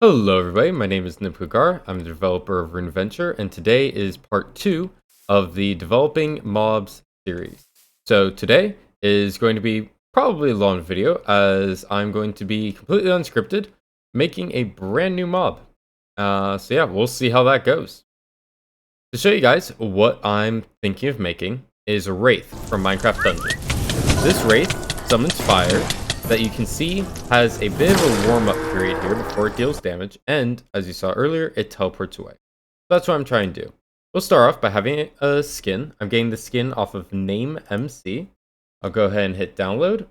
Hello everybody, my name is Nipkugar. I'm the developer of Rune Venture, and today is part 2 of the Developing Mobs series. So today is going to be probably a long video, as I'm going to be completely unscripted, making a brand new mob. So yeah, we'll see how that goes. To show you guys what I'm thinking of making is a Wraith from Minecraft Dungeon. This Wraith summons fire that you can see has a bit of a warm-up period here before it deals damage, and as you saw earlier, it teleports away. That's what I'm trying to do. We'll start off by having a skin. I'm getting the skin off of Name MC. I'll go ahead and hit download,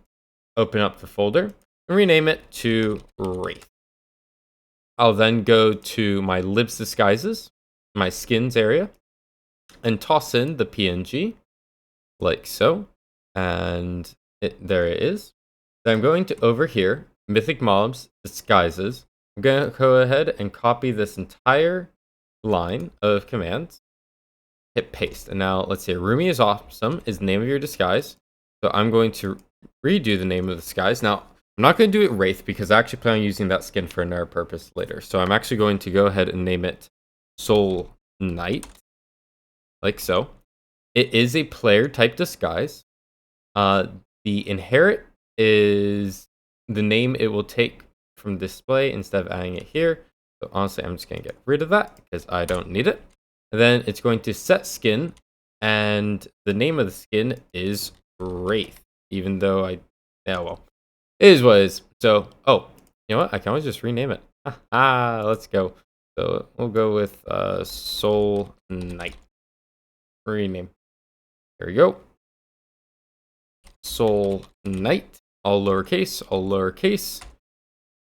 open up the folder, and rename it to Wraith. I'll then go to my Libs Disguises, my skins area, and toss in the PNG, like so, and there it is. Then I'm going to over here, Mythic Mobs, Disguises. I'm going to go ahead and copy this entire line of commands. Hit paste. And now let's see, Rumi is awesome is the name of your disguise. So I'm going to redo the name of the disguise. Now, I'm not going to do it Wraith because I actually plan on using that skin for another purpose later. So I'm actually going to go ahead and name it Soul Knight, like so. It is a player type disguise. The inherit is the name it will take from display instead of adding it here. So honestly, I'm just going to get rid of that because I don't need it. And then it's going to set skin, and the name of the skin is Wraith, even though it is what it is. So, you know what? I can always just rename it. Let's go. So we'll go with Soul Knight. Rename. There we go. Soul Knight. All lowercase,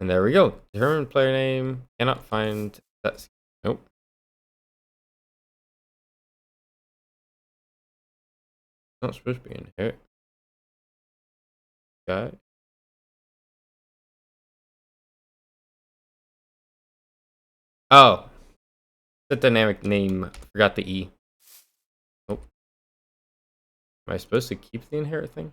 and there we go. Determine player name. Cannot find that. Nope. Not supposed to be in here. Okay. Oh, the dynamic name. Forgot the E. Nope. Am I supposed to keep the inherit thing?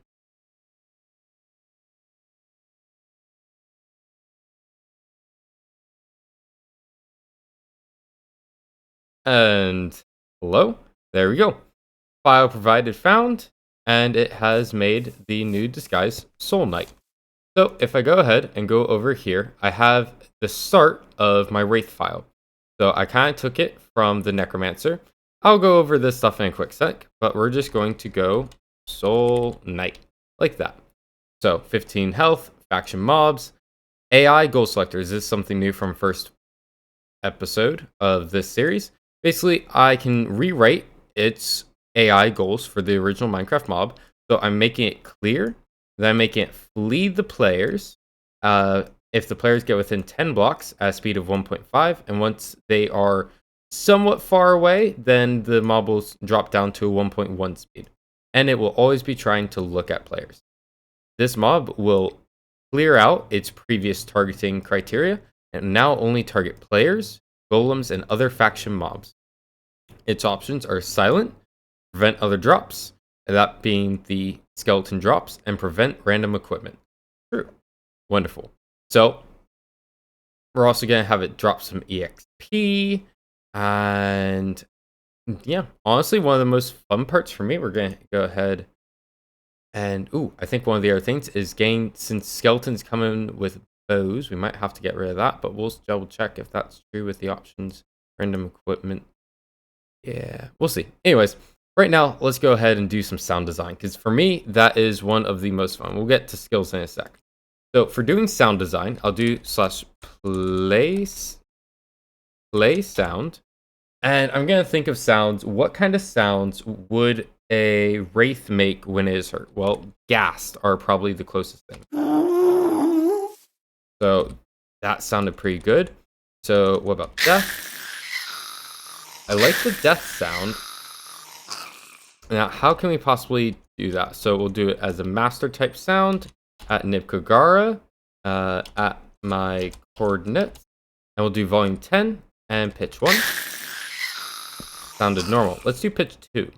And hello, there we go. File provided found, and it has made the new disguise Soul Knight. So if I go ahead and go over here, I have the start of my Wraith file. So I kind of took it from the Necromancer. I'll go over this stuff in a quick sec, but we're just going to go Soul Knight, like that. So 15 health, faction mobs, AI goal selectors. This is something new from first episode of this series. Basically, I can rewrite its AI goals for the original Minecraft mob. So I'm making it clear, then I'm making it flee the players. If the players get within 10 blocks at a speed of 1.5, and once they are somewhat far away, then the mob will drop down to a 1.1 speed. And it will always be trying to look at players. This mob will clear out its previous targeting criteria and now only target players, golems, and other faction mobs. Its options are silent, prevent other drops, that being the skeleton drops, and prevent random equipment. True. Wonderful. So, we're also going to have it drop some EXP, and yeah, honestly, one of the most fun parts for me, we're going to go ahead and, I think one of the other things is since skeletons come in with bows, we might have to get rid of that, but we'll double check if that's true with the options. Random equipment. Yeah, we'll see. Anyways, right now, let's go ahead and do some sound design, because for me, that is one of the most fun. We'll get to skills in a sec. So for doing sound design, I'll do /play sound, and I'm going to think of sounds. What kind of sounds would a Wraith make when it is hurt? Well, ghast are probably the closest thing. So that sounded pretty good. So what about death? I like the death sound. Now, how can we possibly do that? So we'll do it as a master type sound at Nipkagara, at my coordinates, and we'll do volume 10 and pitch 1. Sounded normal. Let's do pitch 2.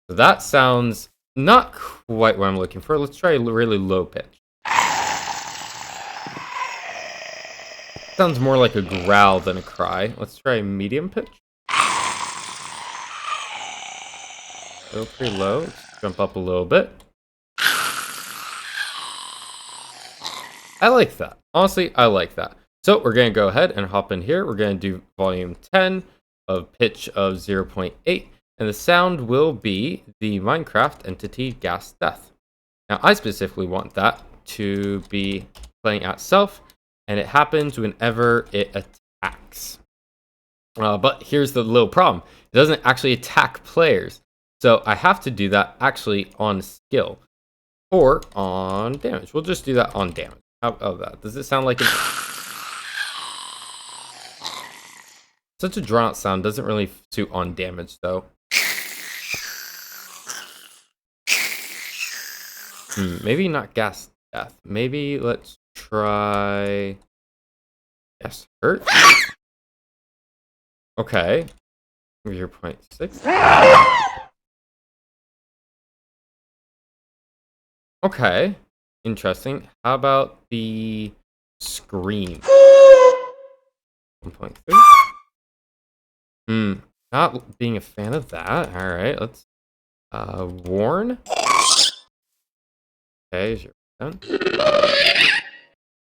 So that sounds Not quite what I'm looking for. Let's try a really low pitch. Sounds more like a growl than a cry. Let's try medium pitch. Go pretty low. Let's jump up a little bit. I like that. Honestly, I like that. So we're going to go ahead and hop in here. We're going to do volume 10 of pitch of 0.8. And the sound will be the Minecraft entity gas death. Now, I specifically want that to be playing at self. And it happens whenever it attacks. But here's the little problem. It doesn't actually attack players. So I have to do that actually on skill. Or on damage. We'll just do that on damage. How about that? Does it sound like such a drawn out sound doesn't really suit on damage though. Maybe not gas death. Maybe let's try gas hurt. Okay. 0.6. Okay. Interesting. How about the scream? 1.3. Not being a fan of that. All right, let's warn. Okay, is your done?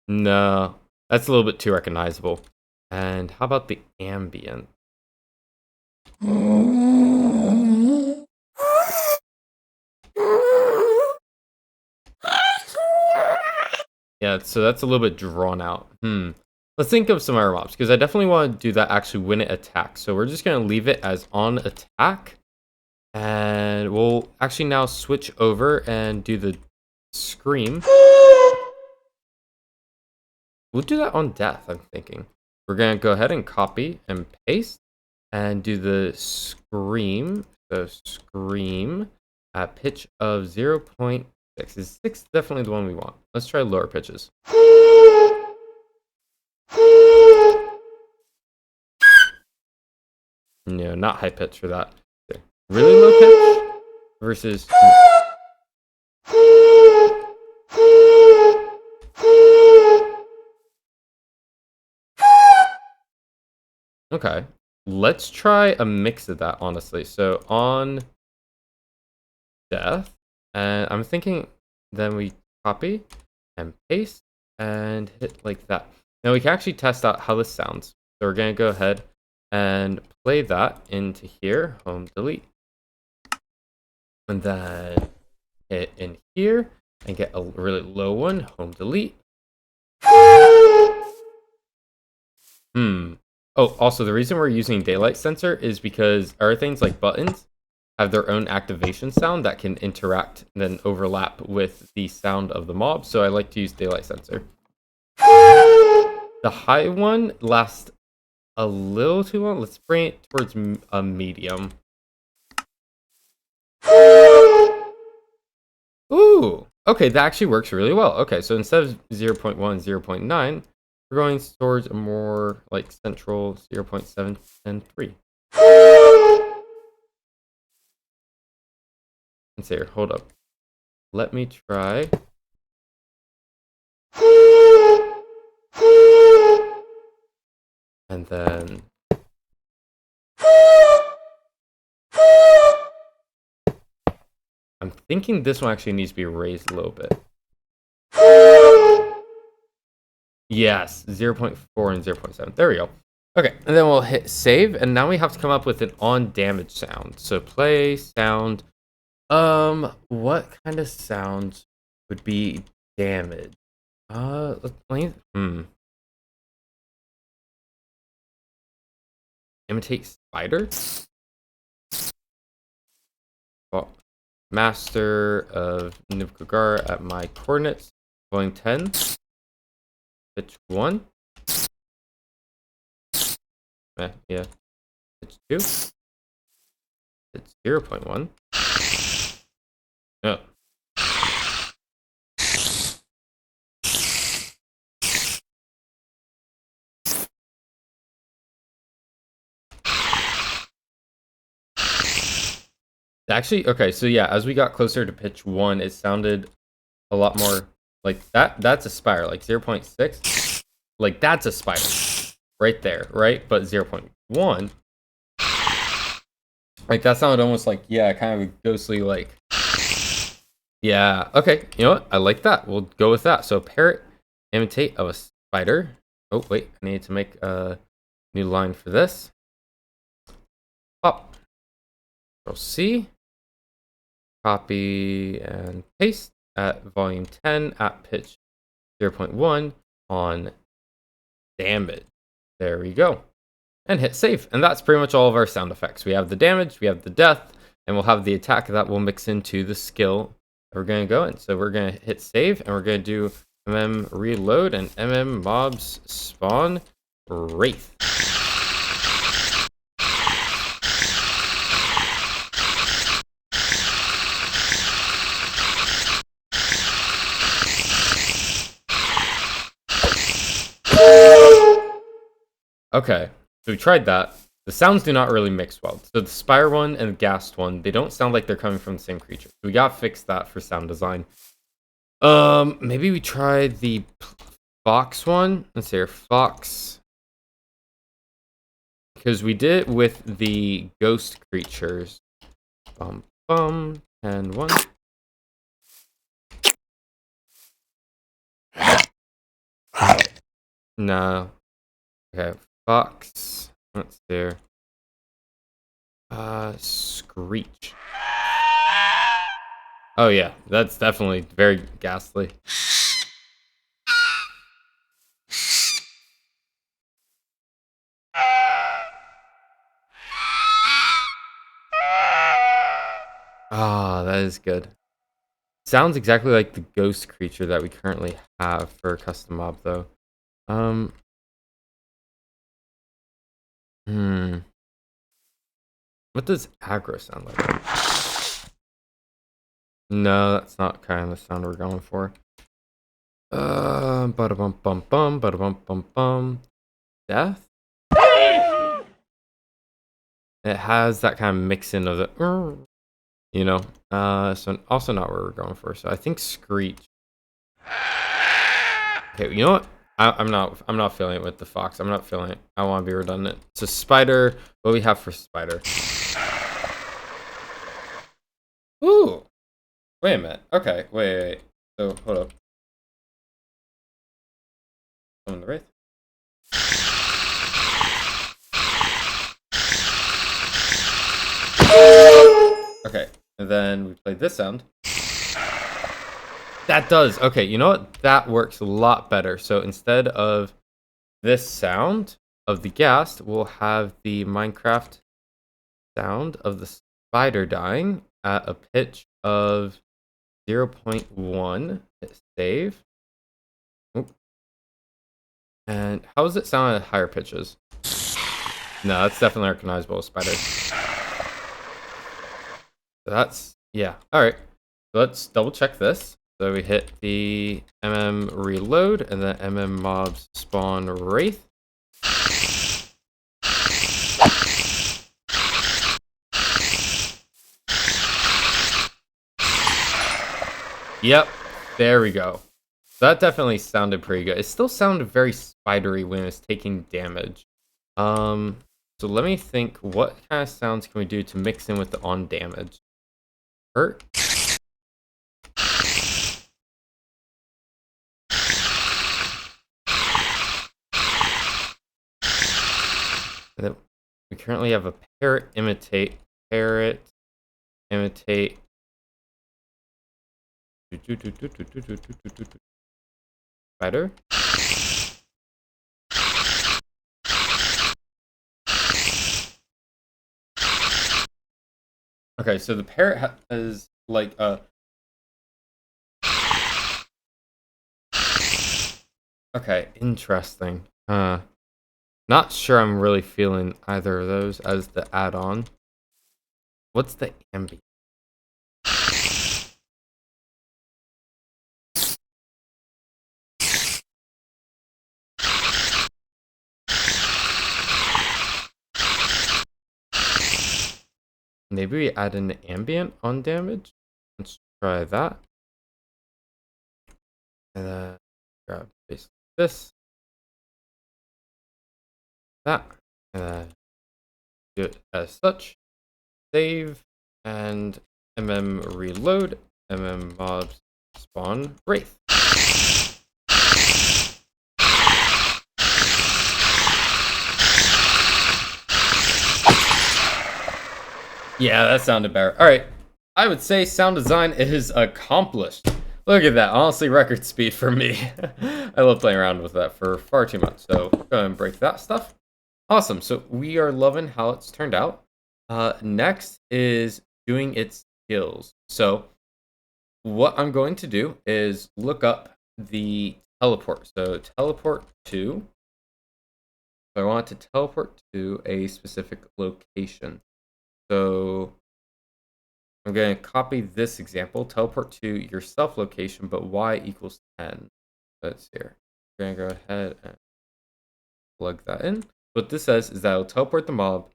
No, that's a little bit too recognizable. And how about the ambient? Yeah, so that's a little bit drawn out. Let's think of some other mobs, because I definitely want to do that actually when it attacks. So we're just going to leave it as on attack. And we'll actually now switch over and do the scream. We'll do that on death, I'm thinking. We're going to go ahead and copy and paste and do the scream. So scream at pitch of 0.6. Is 6 definitely the one we want? Let's try lower pitches. No, not high pitch for that. Really low pitch versus... Okay, let's try a mix of that, honestly. So on death, and I'm thinking then we copy and paste and hit like that. Now we can actually test out how this sounds. So we're going to go ahead and play that into here, home delete. And then hit in here and get a really low one, home delete. Oh, also the reason we're using daylight sensor is because other things like buttons have their own activation sound that can interact and then overlap with the sound of the mob. So I like to use daylight sensor. The high one lasts a little too long. Let's bring it towards a medium. Ooh, okay, that actually works really well. Okay, so instead of 0.1, 0.9, we're going towards a more like central 0.7 and 3. Let's see here, hold up. Let me try. And then I'm thinking this one actually needs to be raised a little bit. Yes, 0.4 and 0.7. There we go. Okay, and then we'll hit save, and now we have to come up with an on damage sound. So play sound. What kind of sound would be damage? Let's play. Imitate spider. Well, master of Nivkagar at my coordinates. Volume 10. Pitch 1. Yeah. Pitch 2. Pitch 0.1. Oh. Actually, okay, so yeah, as we got closer to pitch 1, it sounded a lot more like that. That's a spire, like 0.6. Like, that's a spire right there, right? But 0.1, like, that sounded almost like, yeah, kind of a ghostly, like, yeah. Okay, you know what? I like that. We'll go with that. So, parrot imitate of a spider. Oh, wait, I need to make a new line for this. Pop. Control C. Copy and paste at volume 10 at pitch 0.1 on damage. There we go. And hit save. And that's pretty much all of our sound effects. We have the damage, we have the death, and we'll have the attack that will mix into the skill that we're going to go in. So we're going to hit save, and we're going to do reload and mobs spawn wraith. Okay, so we tried that. The sounds do not really mix well. So the Spire one and the Ghast one, they don't sound like they're coming from the same creature. So we gotta fix that for sound design. Maybe we try the Fox one. Let's see here, Fox. Because we did it with the ghost creatures. And 1. No. Okay, Fox. Let's see here. Screech. Oh yeah, that's definitely very ghastly. Ah, that is good. Sounds exactly like the ghost creature that we currently have for custom mob, though. What does aggro sound like? No, that's not kind of the sound we're going for. Bada bum bum bum, bada bum bum bum. Death? It has that kind of mixing of the, you know. So also not where we're going for. So I think Screech. Okay, you know what? I'm not feeling it with the Fox. I'm not feeling it. I want to be redundant. So Spider. What do we have for Spider? Ooh. Wait a minute. Okay. Wait. So hold up. Summon the Wraith. Okay. And then we played this sound. That does. Okay, you know what? That works a lot better. So instead of this sound of the ghast, we'll have the Minecraft sound of the spider dying at a pitch of 0.1. Hit save. Oop. And how does it sound at higher pitches? No, that's definitely recognizable as spider. So that's, yeah. All right. So let's double check this. So we hit the reload and then mobs spawn wraith. Yep, there we go. That definitely sounded pretty good. It still sounded very spidery when it's taking damage. So let me think, what kind of sounds can we do to mix in with the on damage? Hurt. And then we currently have a parrot imitate. Spider. Okay, so the parrot has like a. Okay, interesting. Not sure I'm really feeling either of those as the add-on. What's the ambient? Maybe we add an ambient on damage. Let's try that. And then grab basically this, that, and then do it as such. Save and reload. Mobs spawn wraith. Yeah, that sounded better. All right, I would say sound design is accomplished. Look at that, honestly, record speed for me. I love playing around with that for far too much. So go ahead and break that stuff. Awesome. So we are loving how it's turned out. Next is doing its skills. So what I'm going to do is look up the teleport. So teleport to. So I want to teleport to a specific location. So I'm going to copy this example, teleport to your self location, but y equals 10. That's here. We're going to go ahead and plug that in. What this says is that it'll teleport the mob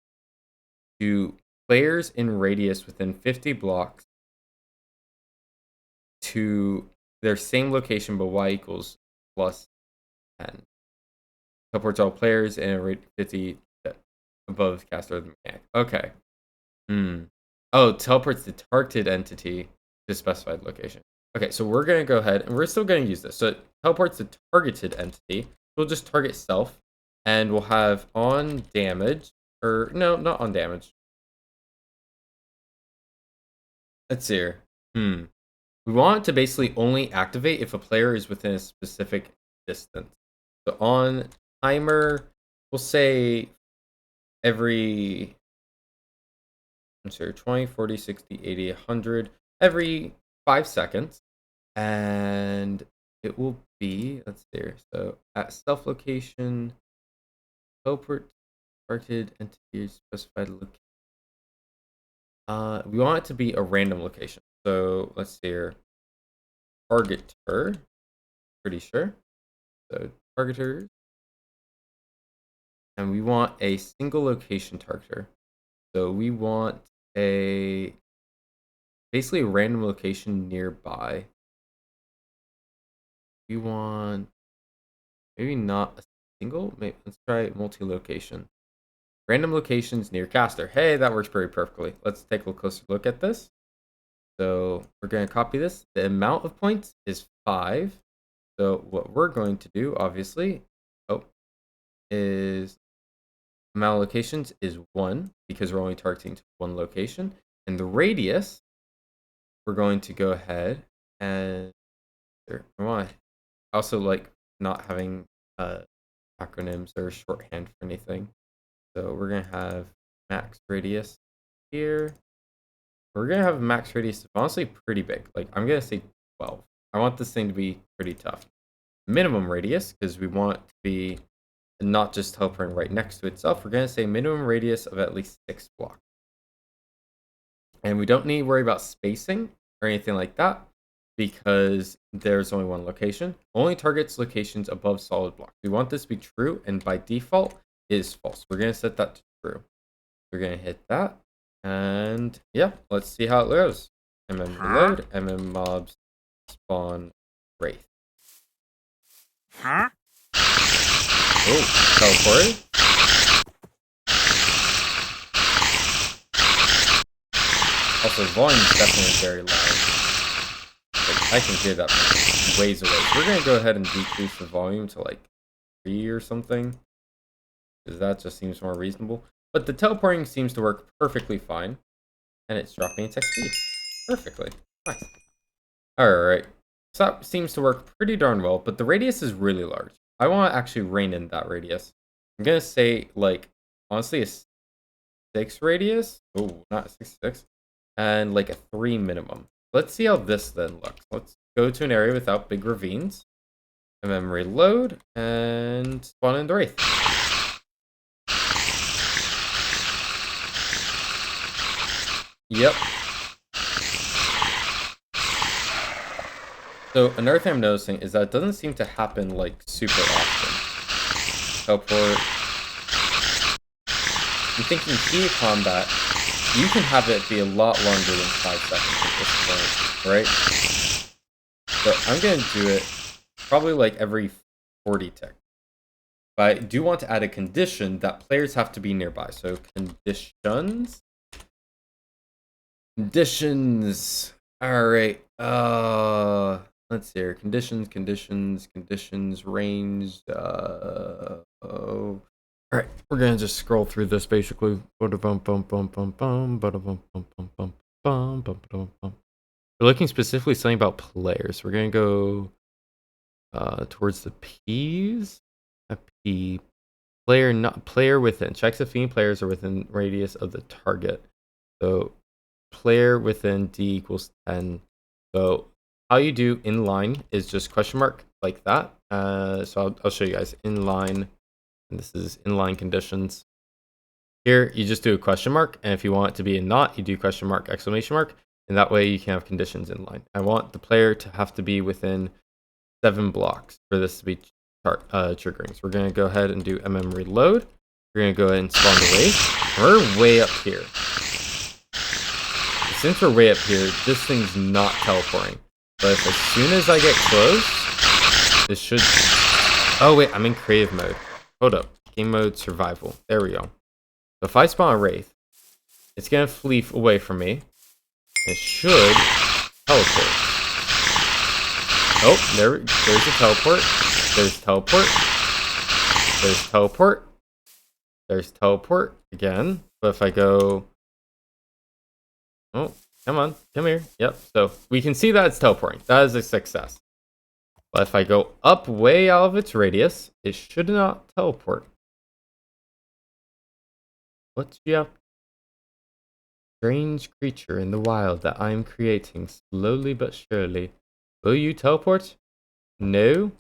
to players in radius within 50 blocks to their same location, but y equals plus 10. Teleports all players in a rate 50 above the caster of the mechanic. Okay. Oh, teleports the targeted entity to a specified location. Okay, so we're going to go ahead, and we're still going to use this. So it teleports the targeted entity. We'll just target self, and we'll have on damage, or no, not on damage. Let's see here. We want it to basically only activate if a player is within a specific distance. So on timer, we'll say every, I'm sorry, 20, 40, 60, 80, 100, every 5 seconds. And it will be, let's see here. So at self location, teleport targeted entity specified location. We want it to be a random location. So let's see here. Targeter, pretty sure. So targeters. And we want a single location targeter. So we want basically a random location nearby. We want maybe not a single, maybe let's try multi-location. Random locations near caster. Hey, that works pretty perfectly. Let's take a closer look at this. So we're going to copy this. The amount of points is 5. So what we're going to do, obviously, is amount of locations is 1 because we're only targeting to one location. And the radius, we're going to go ahead and I also like not having acronyms or shorthand for anything. So we're going to have max radius here. We're going to have a max radius of honestly pretty big. Like I'm going to say 12. I want this thing to be pretty tough. Minimum radius, because we want it to be not just teleporting right next to itself. We're going to say minimum radius of at least 6 blocks. And we don't need to worry about spacing or anything like that because there's only one location. Only targets locations above solid blocks. We want this to be true, and by default is false. We're going to set that to true. We're going to hit that. And yeah, let's see how it goes. Reload, mobs spawn wraith. Oh, teleported. Also, volume is definitely very loud. Like, I can hear that from ways away. So we're going to go ahead and decrease the volume to like 3 or something, because that just seems more reasonable. But the teleporting seems to work perfectly fine, and it's dropping its XP perfectly. Nice. Alright, so that seems to work pretty darn well, but the radius is really large. I want to actually rein in that radius. I'm going to say, like, honestly, a 6 radius. Oh, not 6, and like a 3 minimum. Let's see how this then looks. Let's go to an area without big ravines, and then reload and spawn in the wraith. Yep. So another thing I'm noticing is that it doesn't seem to happen like super often. Teleport. I'm thinking key combat you can have it be a lot longer than 5 seconds at this point, right? So I'm going to do it probably like every 40 ticks. But I do want to add a condition that players have to be nearby. So conditions. Conditions. All right. Let's see here. Conditions, range. Oh. All right. We're gonna just scroll through this basically. We're looking specifically something about players. We're gonna go towards the P's. A P. Player within. Checks if any players are within radius of the target. So player within D equals 10. So how you do inline is just question mark like that. So I'll show you guys inline, and this is inline conditions. Here you just do a question mark, and if you want it to be a not, you do question mark exclamation mark, and that way you can have conditions inline. I want the player to have to be within 7 blocks for this to be triggering. So we're gonna go ahead and do reload. We're gonna go ahead and spawn the wave. We're way up here. Since we're way up here, this thing's not teleporting. But as soon as I get close, this should... Oh wait, I'm in creative mode. Hold up. Game mode survival. There we go. So if I spawn a wraith, it's gonna flee away from me. It should teleport. Oh, there's a teleport. There's teleport. There's teleport. There's teleport again. But if I go... Oh, come on. Come here. Yep. So we can see that it's teleporting. That is a success. But if I go up way out of its radius, it should not teleport. What's up? Strange creature in the wild that I'm creating slowly but surely. Will you teleport? No.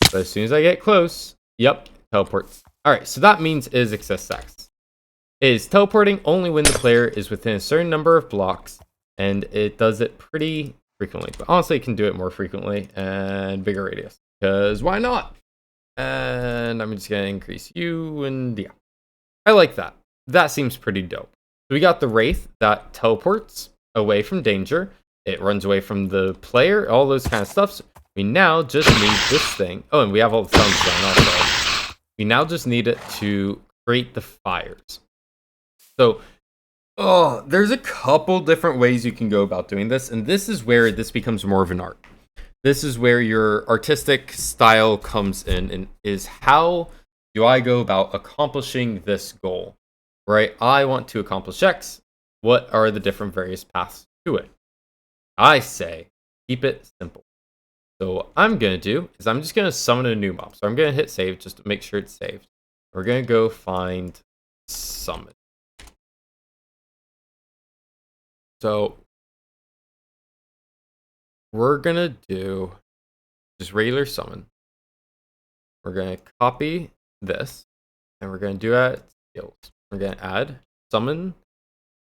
But as soon as I get close, yep, teleports. Alright, so that means it is a success. It is teleporting only when the player is within a certain number of blocks, and it does it pretty frequently. But honestly, it can do it more frequently and bigger radius, because why not? And I'm just going to increase you, and yeah. I like that. That seems pretty dope. So we got the Wraith that teleports away from danger. It runs away from the player, all those kind of stuff. So we now just need this thing. Oh, and we have all the thumbs down also. We now just need it to create the fires. So, there's a couple different ways you can go about doing this, and this is where this becomes more of an art. This is where your artistic style comes in, and is how do I go about accomplishing this goal, right? I want to accomplish X. What are the different various paths to it? I say, keep it simple. So what I'm going to do is I'm just going to summon a new mob. So I'm going to hit save just to make sure it's saved. We're going to go find summon. So we're going to do just regular summon. We're going to copy this, and we're going to do it skills. We're going to add summon,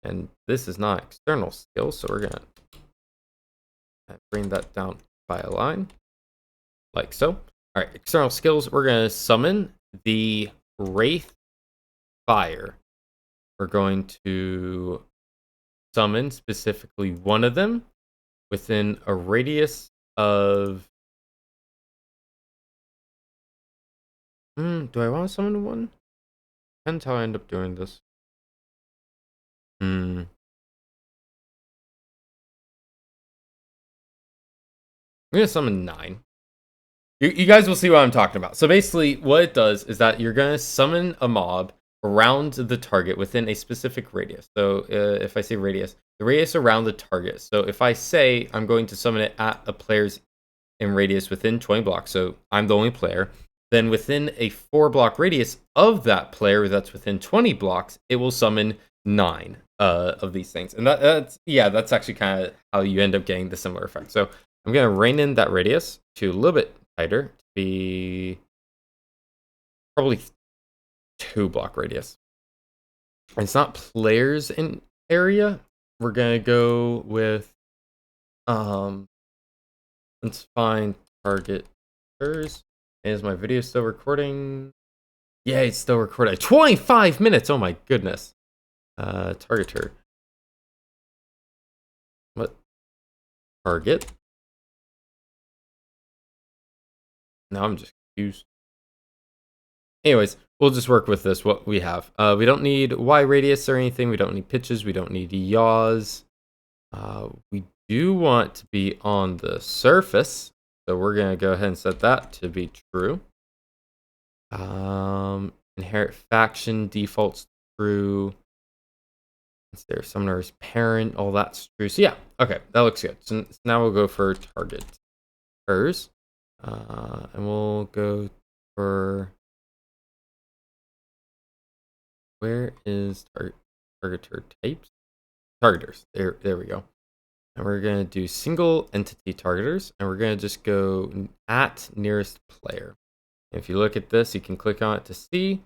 and this is not external skills, so we're going to bring that down by a line, like so. All right, external skills, we're going to summon the Wraith Fire. We're going to summon specifically one of them within a radius of... do I want to summon one? Depends how I end up doing this. I'm going to summon 9. You guys will see what I'm talking about. So basically, what it does is that you're going to summon a mob around the target within a specific radius. So if I say radius, the radius around the target. So if I say I'm going to summon it at a player's in radius within 20 blocks, so I'm the only player, then within a 4-block radius of that player that's within 20 blocks, it will summon 9 of these things. And that's actually kind of how you end up getting the similar effect. So I'm going to rein in that radius to a little bit tighter, to be probably 2-block radius. And it's not players in area. We're going to go with, let's find target first. Is my video still recording? Yeah, it's still recording. 25 minutes! Oh my goodness. Targeter. What? Target? Now I'm just confused. Anyways, we'll just work with this, what we have. We don't need Y radius or anything. We don't need pitches. We don't need yaws. We do want to be on the surface. So we're going to go ahead and set that to be true. Inherit faction defaults true. Is there summoner's parent? All that's true. So yeah, okay, that looks good. So now we'll go for target hers. And we'll go for, where is targeter types? Targeters. There we go. And we're gonna do single entity targeters, and we're gonna just go at nearest player. If you look at this, you can click on it to see.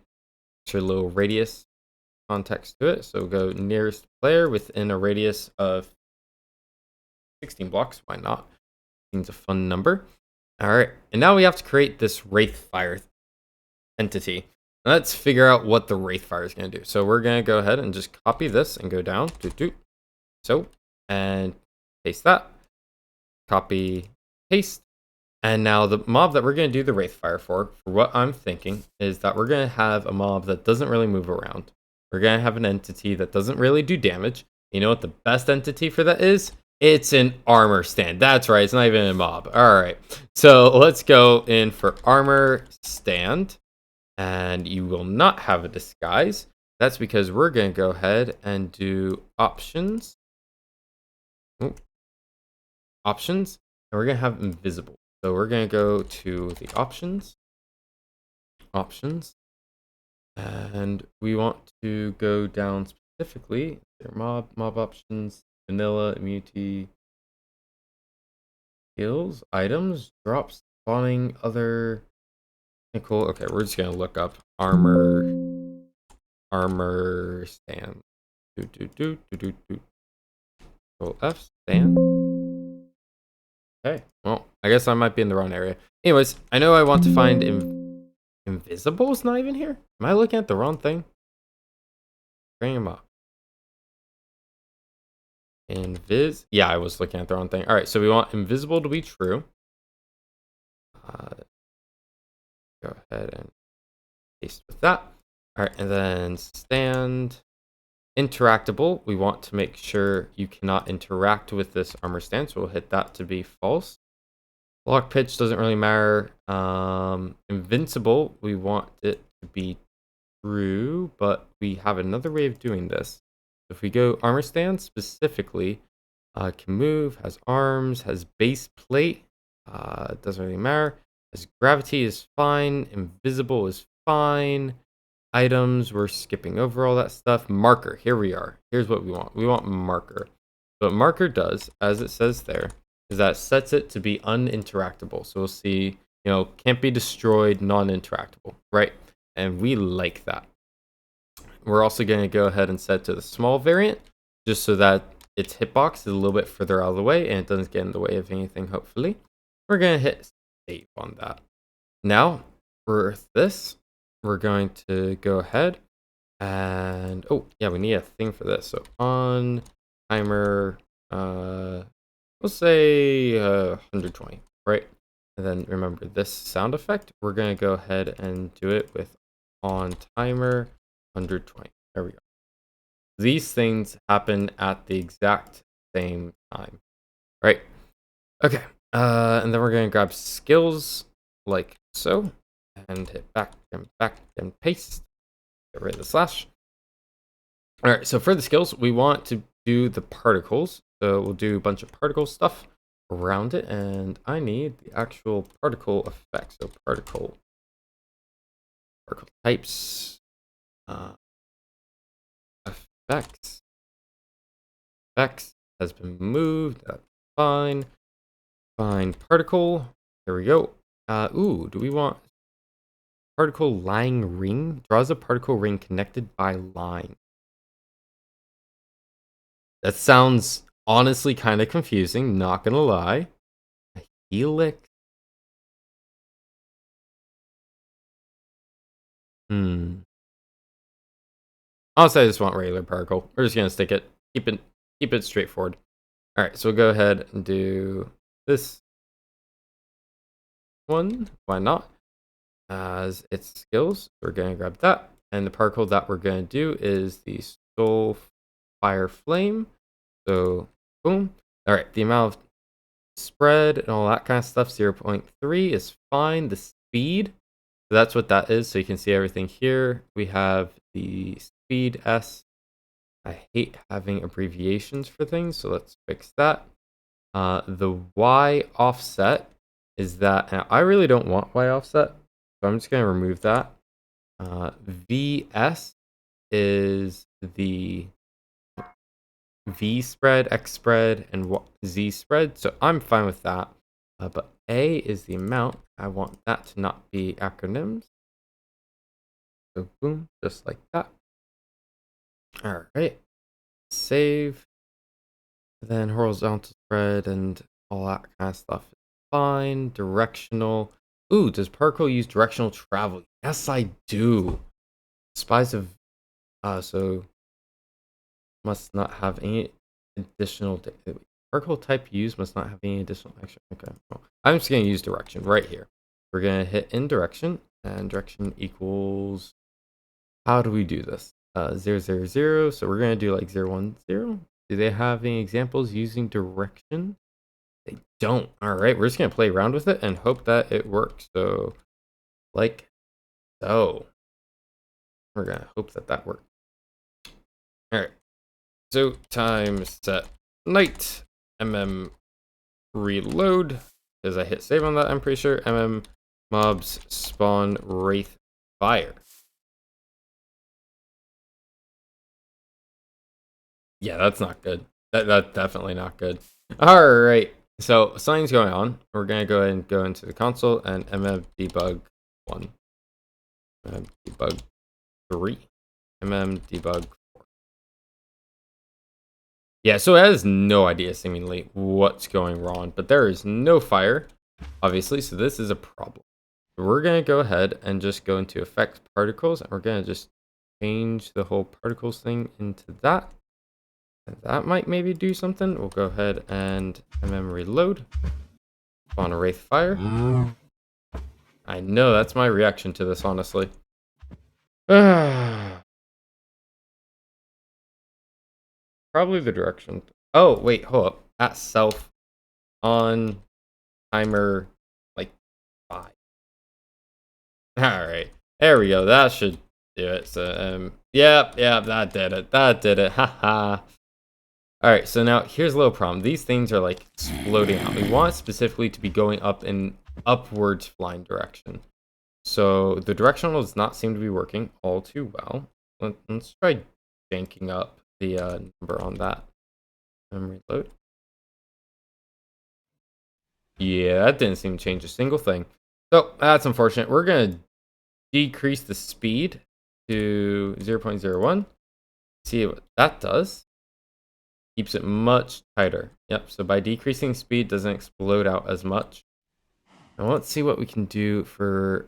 It's a little radius context to it. So go nearest player within a radius of 16 blocks. Why not? Seems a fun number. All right, and now we have to create this Wraithfire entity. Let's figure out what the Wraithfire is going to do. So we're going to go ahead and just copy this and go down. So, and paste that. Copy, paste. And now the mob that we're going to do the Wraithfire for what I'm thinking, is that we're going to have a mob that doesn't really move around. We're going to have an entity that doesn't really do damage. You know what the best entity for that is? It's an armor stand. That's right. It's not even a mob. All right. So let's go in for armor stand. And you will not have a disguise. That's because we're going to go ahead and do options. Options. And we're going to have invisible. So we're going to go to the options. And we want to go down specifically. Mob options, vanilla, immunity, skills, items, drops, spawning, other. Cool. Okay, we're just going to look up armor stand. Control F, stand. Okay, well, I guess I might be in the wrong area. Anyways, I know I want to find invisible is not even here. Am I looking at the wrong thing? Bring him up. Yeah, I was looking at the wrong thing. All right, so we want invisible to be true. Go ahead and paste with that. All right, and then stand interactable. We want to make sure you cannot interact with this armor stand, so we'll hit that to be false. Block pitch doesn't really matter. Invincible, we want it to be true, but we have another way of doing this. If we go armor stand specifically, can move, has arms, has base plate, it doesn't really matter. As gravity is fine, invisible is fine. Items, we're skipping over all that stuff. Marker, here we are. Here's what we want. We want marker. So what marker does, as it says there, is that sets it to be uninteractable. So we'll see, can't be destroyed, non-interactable, right? And we like that. We're also going to go ahead and set to the small variant, just so that its hitbox is a little bit further out of the way and it doesn't get in the way of anything, hopefully. We're going to hit save on that. Now, for this, we're going to go ahead and, oh, yeah, we need a thing for this. So on timer, we'll say 120, right? And then remember this sound effect, we're going to go ahead and do it with on timer 120. There we go. These things happen at the exact same time, right? Okay, and then we're going to grab skills like so, and hit back and paste. Get rid of the slash. All right, so for the skills, we want to do the particles. So we'll do a bunch of particle stuff around it, and I need the actual particle effect. So particle types, effects has been moved. That's fine. Find particle. There we go. Do we want particle line ring? Draws a particle ring connected by line. That sounds honestly kind of confusing, not gonna lie. A helix. Honestly, I just want regular particle. We're just gonna stick it, keep it straightforward. All right, so we'll go ahead and do this one. Why not? As its skills, we're gonna grab that, and the particle that we're gonna do is the soul fire flame. So boom. All right, the amount of spread and all that kind of stuff, 0.3 is fine. The speed, so that's what that is. So you can see everything here. We have the speed S. I hate having abbreviations for things, so let's fix that. The Y offset is that, and I really don't want Y offset, so I'm just going to remove that. VS is the V spread, X spread, and Z spread, so I'm fine with that. But A is the amount. I want that to not be acronyms. So boom, just like that. All right, save. Then horizontal spread and all that kind of stuff is fine. Directional. Ooh, does particle use directional travel? Yes, I do. Spies of so must not have any additional particle type used must not have any additional action. Okay, well, I'm just gonna use direction right here. We're gonna hit in direction, and direction equals. How do we do this? 0, 0, 0. So we're gonna do like 0, 1, 0. Do they have any examples using direction? They don't. All right, we're just gonna play around with it and hope that it works. So, like so, we're gonna hope that that works. All right. So time set night reload because I hit save on that. I'm pretty sure mobs spawn wraith fire. Yeah, that's not good. That's definitely not good. All right. So something's going on. We're gonna go ahead and go into the console and debug 1, debug 3, debug 4. Yeah, so it has no idea seemingly what's going wrong, but there is no fire, obviously, so this is a problem. We're gonna go ahead and just go into effect particles, and we're gonna just change the whole particles thing into that. And that might maybe do something. We'll go ahead and reload. Spawn a wraith fire. I know, that's my reaction to this, honestly. Probably the direction. Oh, wait, hold up. At self on timer like 5. Alright. There we go. That should do it. So yep, that did it. That did it. Haha. Alright, so now here's a little problem. These things are like exploding out. We want it specifically to be going up in upwards flying direction. So the directional does not seem to be working all too well. Let's try janking up the number on that. Reload. Yeah, that didn't seem to change a single thing. So that's unfortunate. We're going to decrease the speed to 0.01. See what that does. Keeps it much tighter. Yep, so by decreasing speed, doesn't explode out as much. Now let's see what we can do for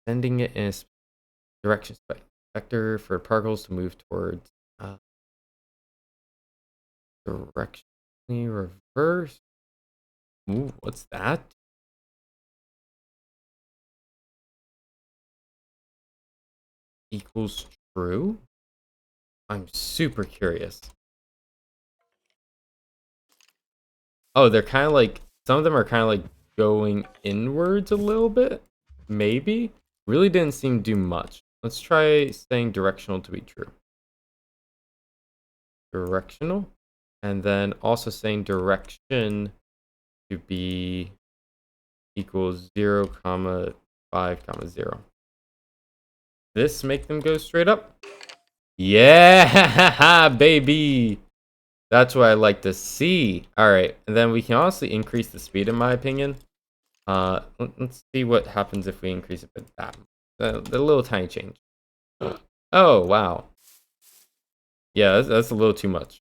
sending it in a direction vector for particles to move towards directionally reverse. Ooh, what's that? Equals true? I'm super curious. Oh, they're kind of like, some of them are kind of like going inwards a little bit. Maybe. Really didn't seem to do much. Let's try saying directional to be true. Directional. And then also saying direction to be equals 0, 5, 0. This make them go straight up? Yeah, baby. That's what I like to see. All right, and then we can honestly increase the speed, in my opinion. Let's see what happens if we increase it by that. The little tiny change. Oh, wow. Yeah, that's a little too much.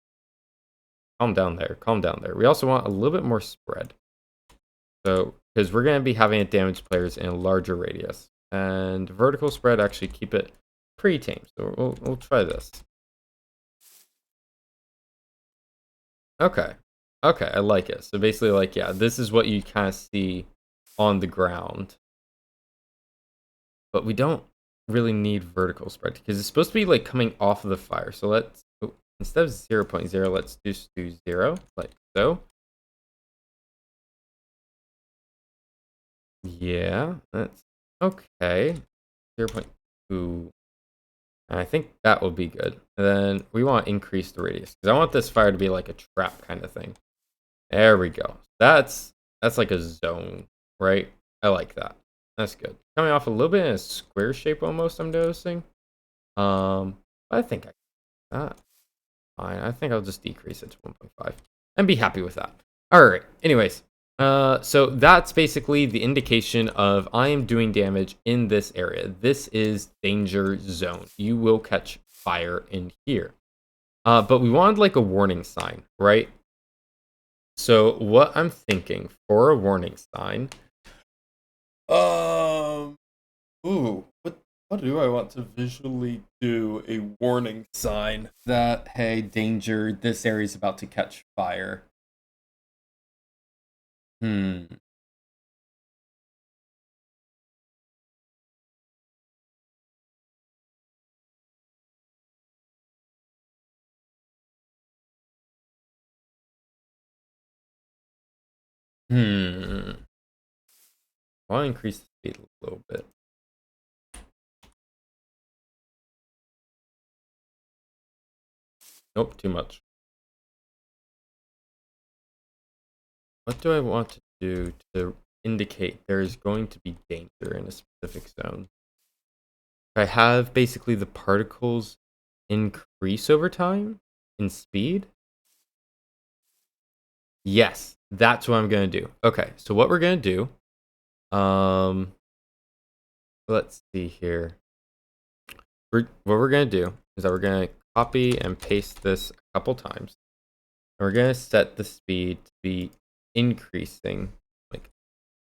Calm down there. Calm down there. We also want a little bit more spread. So, because we're going to be having it damage players in a larger radius. And vertical spread, actually keep it pretty tame. So we'll try this. Okay. Okay, I like it. So basically, like, yeah, this is what you kind of see on the ground. But we don't really need vertical spread because it's supposed to be like coming off of the fire. So let's, oh, instead of 0 0.0, let's just do 0, like so. Yeah, that's okay. 0 0.2. And I think that will be good. And then we want to increase the radius because I want this fire to be like a trap kind of thing. There we go. That's like a zone, right? I like that. That's good. Coming off a little bit in a square shape almost, I'm noticing. I think I that. Fine. I think I'll just decrease it to 1.5 and be happy with that. All right. Anyways, so that's basically the indication of I am doing damage in this area. This is danger zone. You will catch fire in here. But we wanted like a warning sign, right? So what I'm thinking for a warning sign, um, ooh, what do I want to visually do? A warning sign that hey, danger! This area is about to catch fire. Hmm. Hmm. I want to increase the speed a little bit. Nope, too much. What do I want to do to indicate there is going to be danger in a specific zone? I have basically the particles increase over time in speed. Yes, that's what I'm gonna do. Okay, so what we're gonna do, let's see here. What we're gonna do is that we're gonna copy and paste this a couple times. And we're gonna set the speed to be increasing, like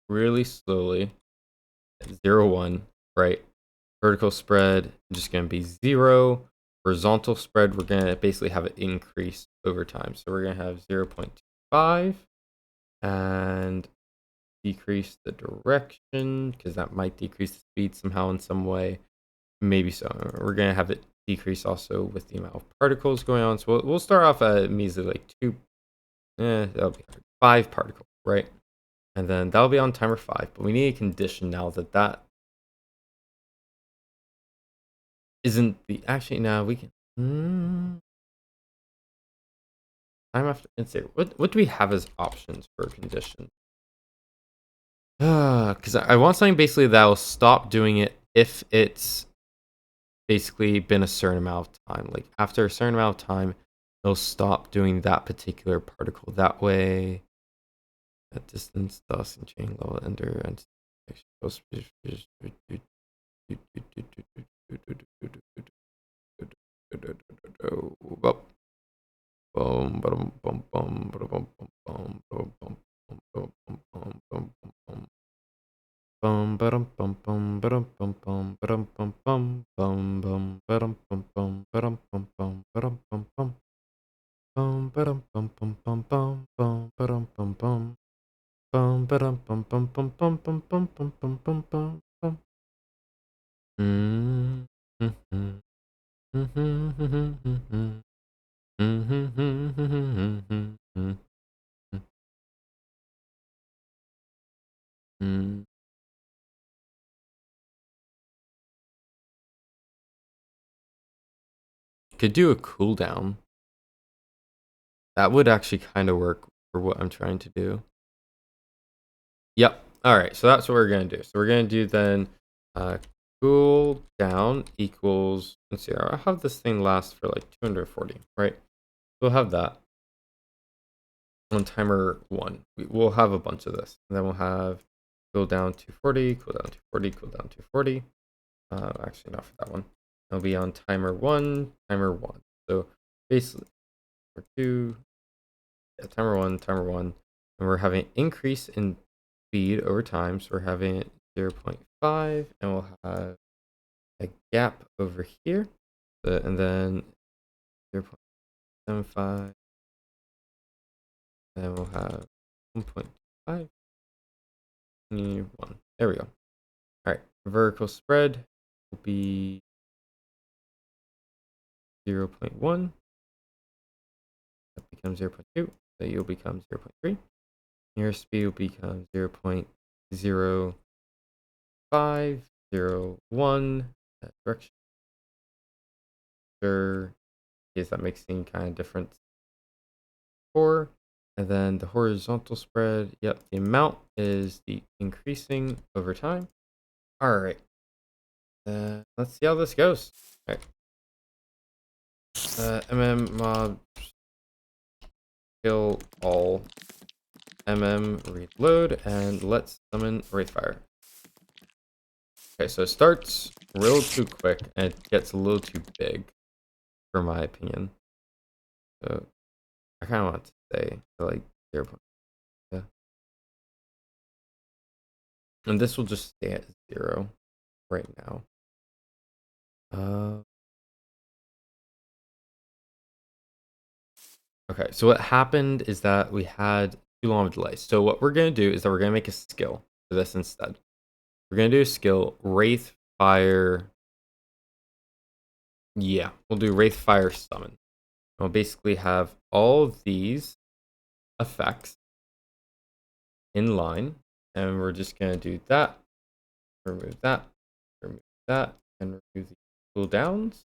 really slowly, at 0, 1, right? Vertical spread just gonna be 0. Horizontal spread, we're gonna basically have it increase over time. So we're gonna have 0.25 and decrease the direction because that might decrease the speed somehow in some way. Maybe so. We're gonna have it decrease also with the amount of particles going on. So we'll start off at measly like 2. That'll be 5 particles, right? And then that'll be on timer 5. But we need a condition now that that isn't the actually now we can time after insert. What do we have as options for a condition? Because I want something basically that will stop doing it if it's basically been a certain amount of time. Like after a certain amount of time, it'll stop doing that particular particle. That way, at distance, dust, and chain level enter and bum ba-dum bum bum ba-dum bum bum ba-dum bum bum bum bum ba-dum bum bum ba-dum bum bum ba-dum bum bum bum ba-dum bum bum bum bum bum ba-dum bum bum bum ba-dum bum bum bum bum bum bum bum bum bum bum bum. Mm, mm, mm, mm, mm, mm, mm, mm. Mhm, mhm, mhm, mhm, mhm, mhm. Could do a cooldown. That would actually kind of work for what I'm trying to do. Yep. All right. So that's what we're going to do. So we're going to do then uh, cool down equals, let's see, I'll have this thing last for like 240, right? We'll have that on timer 1. We'll have a bunch of this. And then we'll have cool down 240, cool down 240, cool down 240. Actually, not for that one. It'll be on timer 1, timer 1. So basically, for 2, yeah, timer 1. And we're having increase in speed over time. So we're having it 0.5, and we'll have a gap over here, and then 0.75, And then we'll have 1.5. 1. There we go. All right, vertical spread will be 0.1. That becomes 0.2. So you'll become 0.3. Your speed will become 0.0501. That direction. Sure. Is that makes any kind of difference? 4. And then the horizontal spread, yep, the amount is the increasing over time. All right. Let's see how this goes. All right. Mob kill all. Reload, and let's summon Wraithfire. Okay, so it starts real too quick, and it gets a little too big, for my opinion. So I kind of want to say like 0. Yeah. And this will just stay at 0 right now. Okay, so what happened is that we had too long of a delay. So what we're going to do is that we're going to make a skill for this instead. We're going to do a skill, Wraith Fire. Yeah, we'll do Wraith Fire Summon. We'll basically have all of these effects in line, and we're just going to do that, remove that, and remove the cooldowns.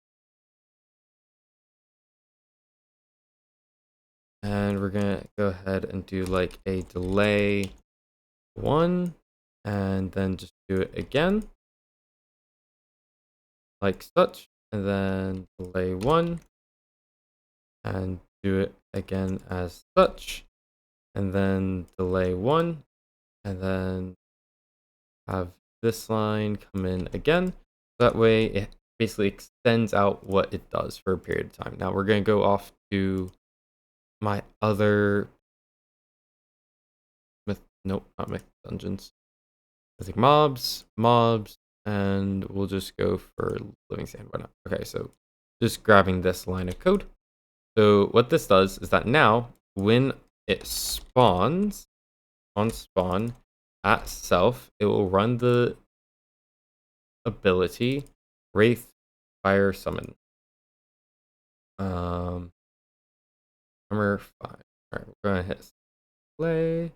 And we're going to go ahead and do like a delay 1, and then just do it again, like such, and then delay 1, and do it again as such, and then delay 1, and then have this line come in again. That way it basically extends out what it does for a period of time. Now we're going to go off to my other nope, not Mythic Dungeons. Mythic Mobs, and we'll just go for Living Sand. Why not? Okay, so just grabbing this line of code. So what this does is that now when it spawns on spawn at self, it will run the ability Wraith Fire Summon. Number 5. All right, we're gonna hit play,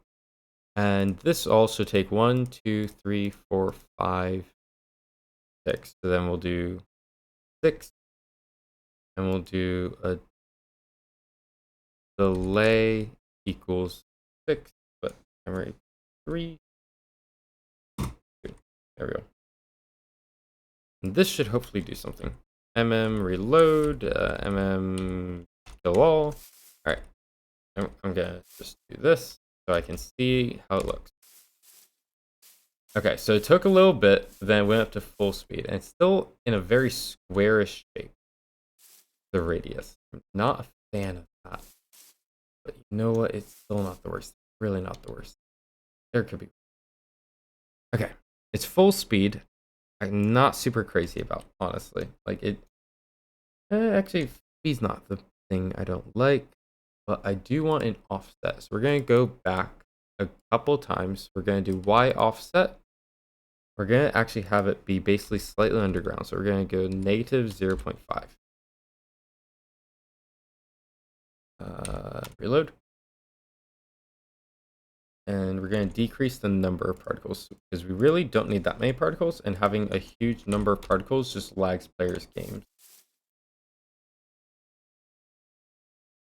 and this all should take 1, 2, 3, 4, 5, 6. So then we'll do 6, and we'll do a delay equals 6, but memory 3, 2. There we go. And this should hopefully do something. Reload, kill all. All right, I'm gonna just do this so I can see how it looks. Okay, so it took a little bit, then it went up to full speed, and it's still in a very squarish shape. The radius. I'm not a fan of that. But you know what? It's still not the worst. Really not the worst. There could be. Okay, it's full speed. I'm not super crazy about, honestly. Like it. Actually, speed's not the thing I don't like, but I do want an offset. So we're gonna go back a couple times. We're gonna do Y offset. We're going to actually have it be basically slightly underground. So we're going to go negative 0.5. Reload. And we're going to decrease the number of particles because we really don't need that many particles. And having a huge number of particles just lags players' games.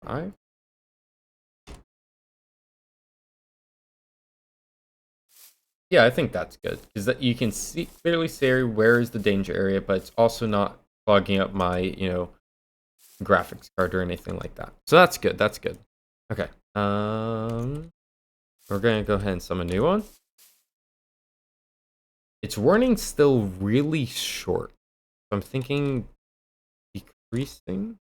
5. Yeah, I think that's good because that you can clearly see where is the danger area, but it's also not clogging up my, graphics card or anything like that. So that's good. That's good. Okay. We're gonna go ahead and summon a new one. Its warning's still really short. So I'm thinking decreasing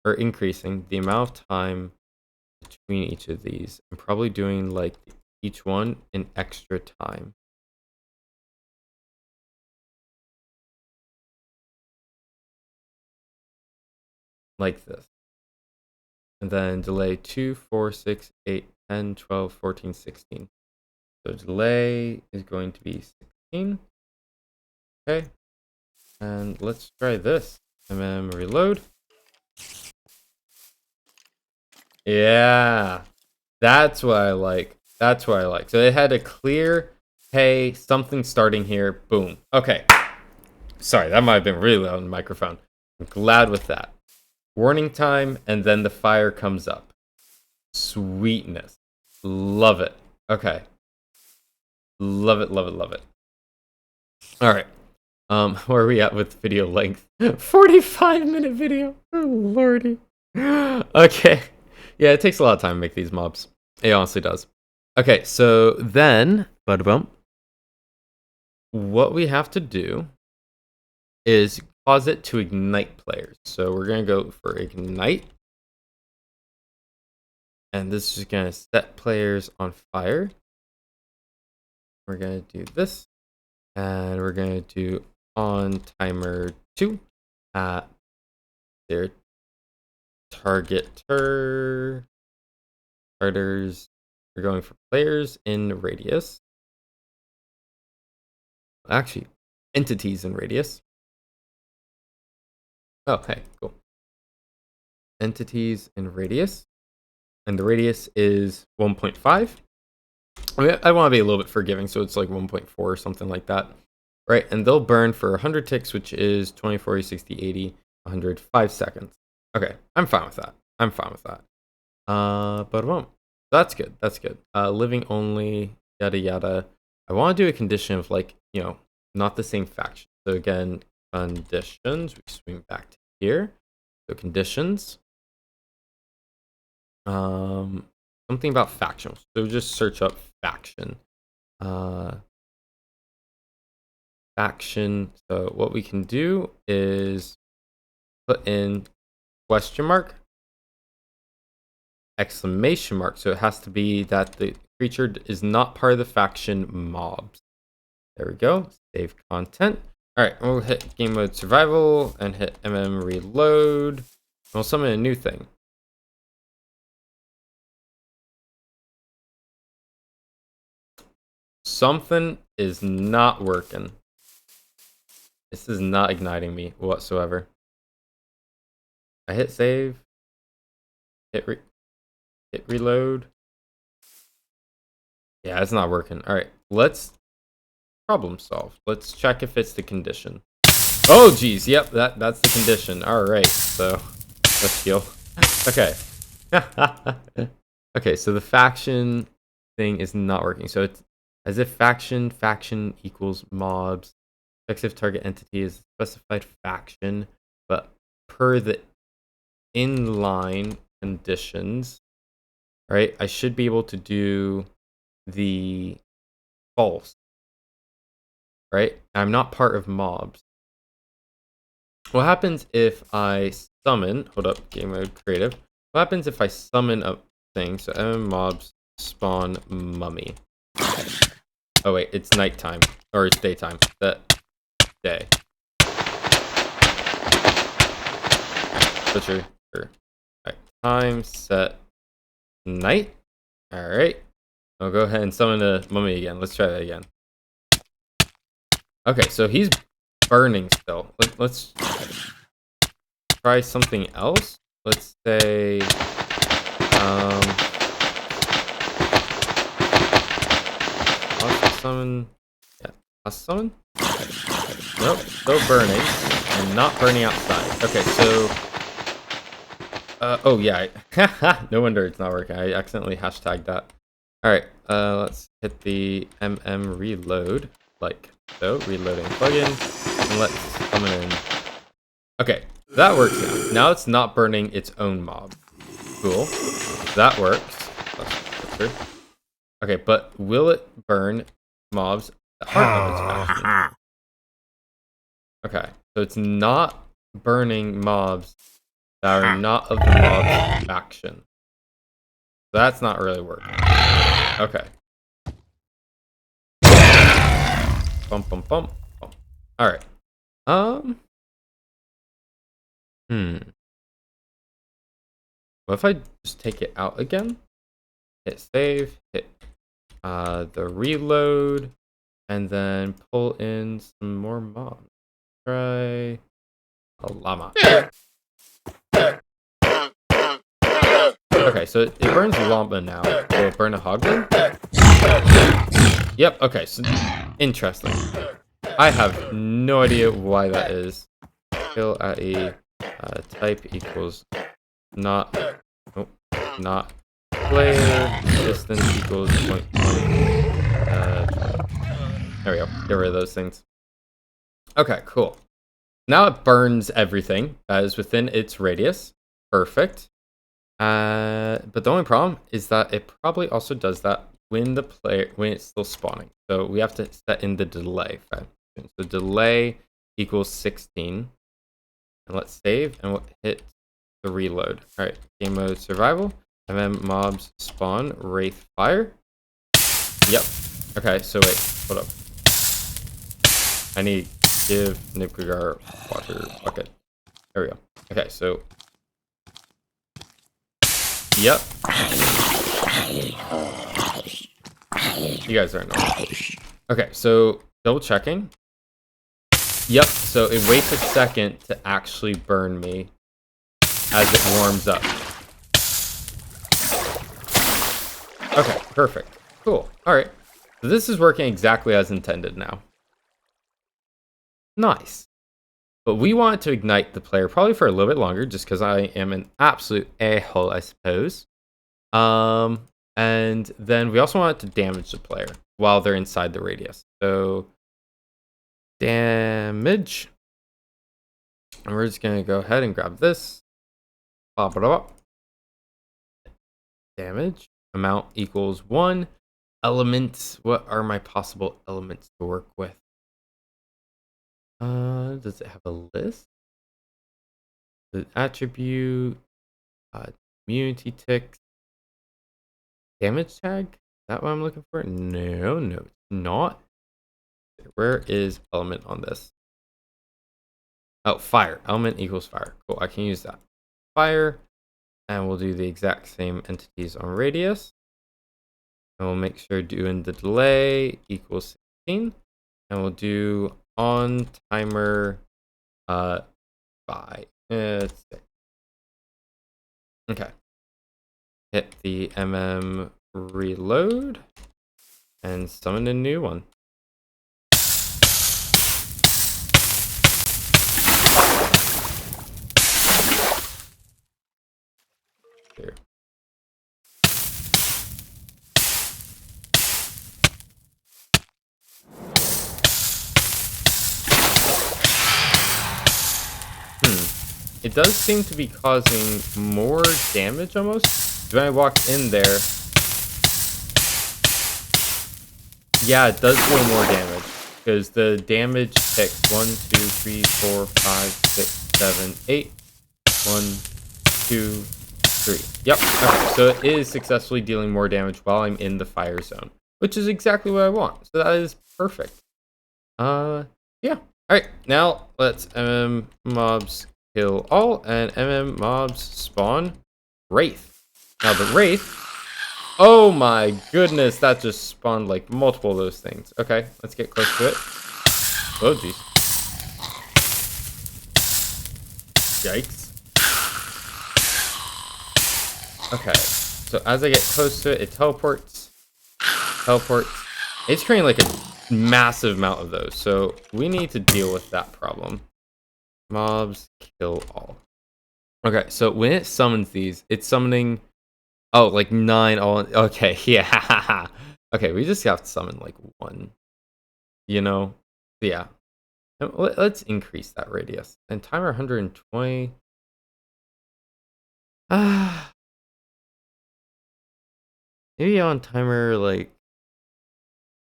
or increasing the amount of time between each of these. I'm probably doing like each one an extra time. Like this. and then delay 2, 4, 6, 8, 10, 12, 14, 16. So delay is going to be 16. Okay. And let's try this. Reload. Yeah. That's what I like. That's what I like. So it had a clear, hey, something starting here. Boom. Okay. Sorry, that might have been really loud on the microphone. I'm glad with that. Warning time, and then the fire comes up. Sweetness. Love it. Okay. Love it, love it, love it. All right. Where are we at with video length? 45-minute video. Oh, lordy. Okay. Yeah, it takes a lot of time to make these mobs. It honestly does. Okay, so then, bada-bump, what we have to do is cause it to ignite players. So we're going to go for ignite. And this is going to set players on fire. We're going to do this. And we're going to do on timer 2 at their target starters. We're going for players in radius. Actually, entities in radius. Oh, hey, cool. Entities in radius. And the radius is 1.5. I mean, I want to be a little bit forgiving, so it's like 1.4 or something like that. Right, and they'll burn for 100 ticks, which is 20, 40, 60, 80, 100, 5 seconds. Okay, I'm fine with that. I'm fine with that. But that's good. That's good. Living only, yada yada. I want to do a condition of like, not the same faction. So again, conditions. We swing back to here. So conditions. Something about faction. So just search up faction. Faction. So what we can do is put in question mark, exclamation mark. So it has to be that the creature is not part of the faction mobs. There we go. Save content. All right, we'll hit game mode survival and hit reload. We'll summon a new thing. Something is not working. This is not igniting me whatsoever. I hit save. Hit reload. Yeah, it's not working. All right, let's problem solve. Let's check if it's the condition. Oh, geez. Yep, that's the condition. All right, so let's heal. Okay. Okay, so the faction thing is not working. So it's as if faction equals mobs. Effective target entity is specified faction, but per the inline conditions, right? I should be able to do the false, right? I'm not part of mobs. What happens if I summon, hold up, game mode creative. What happens if I summon a thing? So mobs spawn mummy. Oh wait, it's nighttime, or it's daytime. That day. Butcher. Sure. Right. Time set night. All right. I'll go ahead and summon a mummy again. Let's try that again. Okay, so he's burning still. Let's try something else. Let's say summon. Yeah, summon. Nope, still burning and not burning outside. Okay, so oh yeah, no wonder it's not working. I accidentally hashtagged that. All right, let's hit the reload like so. Reloading plugin, and let's summon in. Okay, that works now. Now it's not burning its own mob. Cool, that works. Okay, but will it burn mobs that aren't of its faction? Okay, so it's not burning mobs that are not of the mob's faction. That's not really working. Okay. Bump, bump, bump, bump. All right. What if I just take it out again? Hit save, hit the reload, and then pull in some more mobs. Try a llama. Okay, so it burns llama now. Will it burn a hoglin? Yep, okay, so interesting. I have no idea why that is. Kill at a type equals not player, distance equals point. There we go. Get rid of those things. Okay, cool. Now it burns everything that is within its radius. Perfect. But the only problem is that it probably also does that when it's still spawning. So we have to set in the delay function. So delay equals 16. And let's save and we'll hit the reload. All right, game mode survival. And then mobs spawn, wraith fire. Yep. Okay, so wait, hold up. I need to give Nipkagar water bucket. There we go. Okay, so yep. You guys aren't normal. Okay, so double checking. Yep, so it waits a second to actually burn me as it warms up. Okay, perfect. Cool. Alright. So this is working exactly as intended now. Nice. But we want to ignite the player probably for a little bit longer just because I am an absolute a-hole, I suppose. And then we also want it to damage the player while they're inside the radius. So damage. And we're just going to go ahead and grab this. Blah, blah, blah. Damage. Amount equals 1. Elements. What are my possible elements to work with? Does it have a list? The attribute. Immunity ticks. Damage tag? Is that what I'm looking for? No, it's not. Where is element on this? Oh, fire. Element equals fire. Cool, I can use that. Fire. And we'll do the exact same entities on radius. And we'll make sure doing the delay equals 16. And we'll do on timer 5. Okay. Hit the reload and summon a new one. Here. It does seem to be causing more damage almost. When I walked in there, yeah, it does deal more damage because the damage ticks 1, 2, 3, 4, 5, 6, 7, 8. 1, 2, 3. Yep. Okay, so it is successfully dealing more damage while I'm in the fire zone, which is exactly what I want. So that is perfect. Yeah. All right. Now let's mobs kill all and mobs spawn wraith. Now the wraith. Oh my goodness, that just spawned like multiple of those things. Okay, let's get close to it. Oh jeez. Yikes. Okay, so as I get close to it, it teleports. It's creating like a massive amount of those, so we need to deal with that problem. Mobs kill all. Okay, so when it summons these, it's summoning, oh, like 9 all. Okay, yeah. Okay, we just have to summon like 1. You know, yeah. Let's increase that radius and timer 120. Maybe on timer like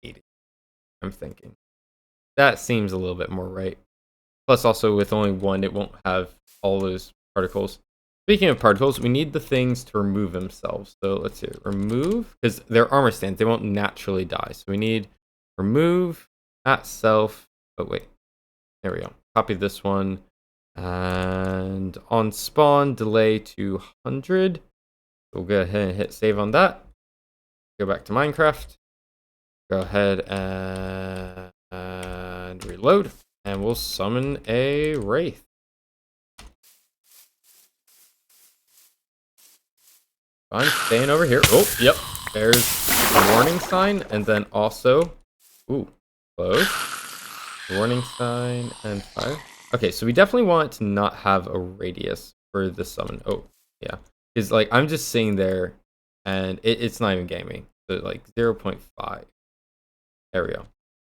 80. I'm thinking that seems a little bit more right. Plus, also with only 1, it won't have all those particles. Speaking of particles, we need the things to remove themselves. So let's see, remove, because they're armor stands, they won't naturally die. So we need remove at self. Oh wait, there we go. Copy this one, and on spawn delay to 100. We'll go ahead and hit save on that. Go back to Minecraft. Go ahead and reload. And we'll summon a wraith. I'm staying over here. Oh, yep. There's a warning sign. And then also... Ooh, close. Warning sign and fire. Okay, so we definitely want to not have a radius for the summon. Oh, yeah. Because, like, I'm just sitting there, and it's not even gaming. So, like, 0.5. There we go.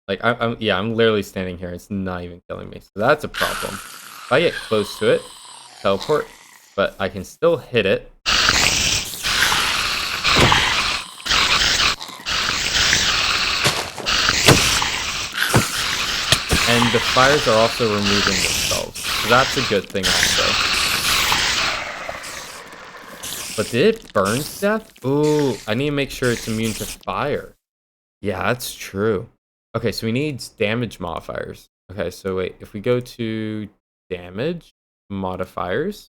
Like, I'm literally standing here. It's not even killing me. So that's a problem. If I get close to it, teleport, but I can still hit it. And the fires are also removing themselves. So that's a good thing also. But did it burn to death? Ooh, I need to make sure it's immune to fire. Yeah, that's true. Okay, so we need damage modifiers. Okay, so wait, if we go to damage modifiers,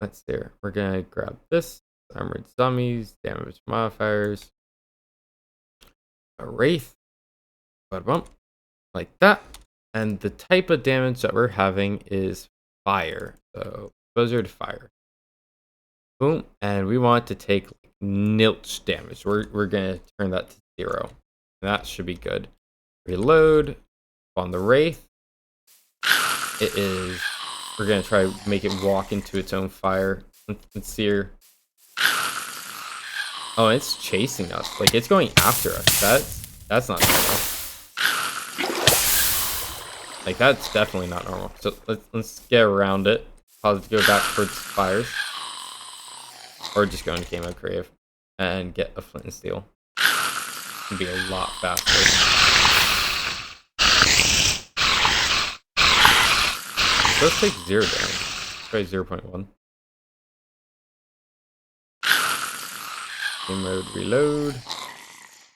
that's there. We're gonna grab this, armored zombies, damage modifiers, a wraith, bump, like that. And the type of damage that we're having is fire. So exposure to fire. Boom, and we want to take nilch damage. We're gonna turn that to 0. That should be good. Reload on the wraith. It is. We're gonna try to make it walk into its own fire. Let's see here. Oh, it's chasing us. Like it's going after us. That's not normal. Like that's definitely not normal. So let's get around it. Pause to go back towards fires, or just go into game mode creative and get a flint and steel. It'd be a lot faster. Let's take 0 damage. Let's try 0.1. Game mode reload.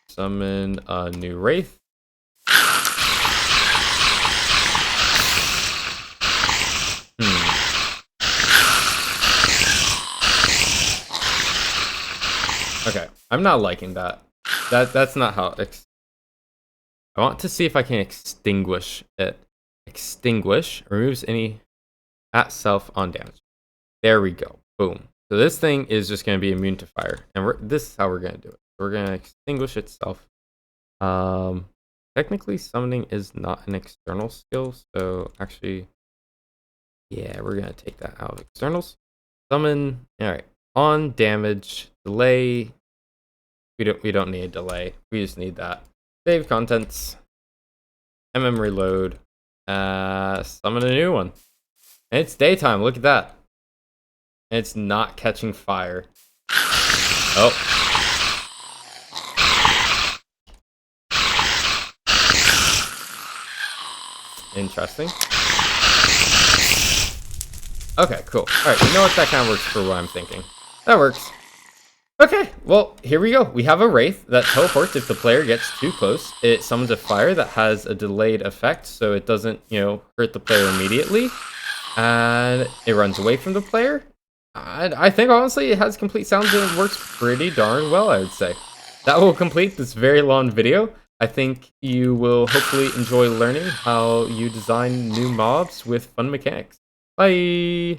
Summon a new wraith. Okay, I'm not liking that. That's not how I want to see if I can extinguish it. Extinguish removes any at self on damage. There we go. Boom. So this thing is just going to be immune to fire, and this is how we're going to do it. We're going to extinguish itself. Technically, summoning is not an external skill, so actually, yeah, we're going to take that out of externals. Summon. All right. On damage delay. We don't need a delay. We just need that. Save contents. Reload. Summon a new one. And it's daytime. Look at that. And it's not catching fire. Oh. Interesting. Okay, cool. Alright, you know what? That kind of works for what I'm thinking. That works. Okay, well, here we go. We have a wraith that teleports if the player gets too close. It summons a fire that has a delayed effect, so it doesn't, hurt the player immediately. And it runs away from the player. I think, honestly, it has complete sounds and it works pretty darn well, I would say. That will complete this very long video. I think you will hopefully enjoy learning how you design new mobs with fun mechanics. Bye!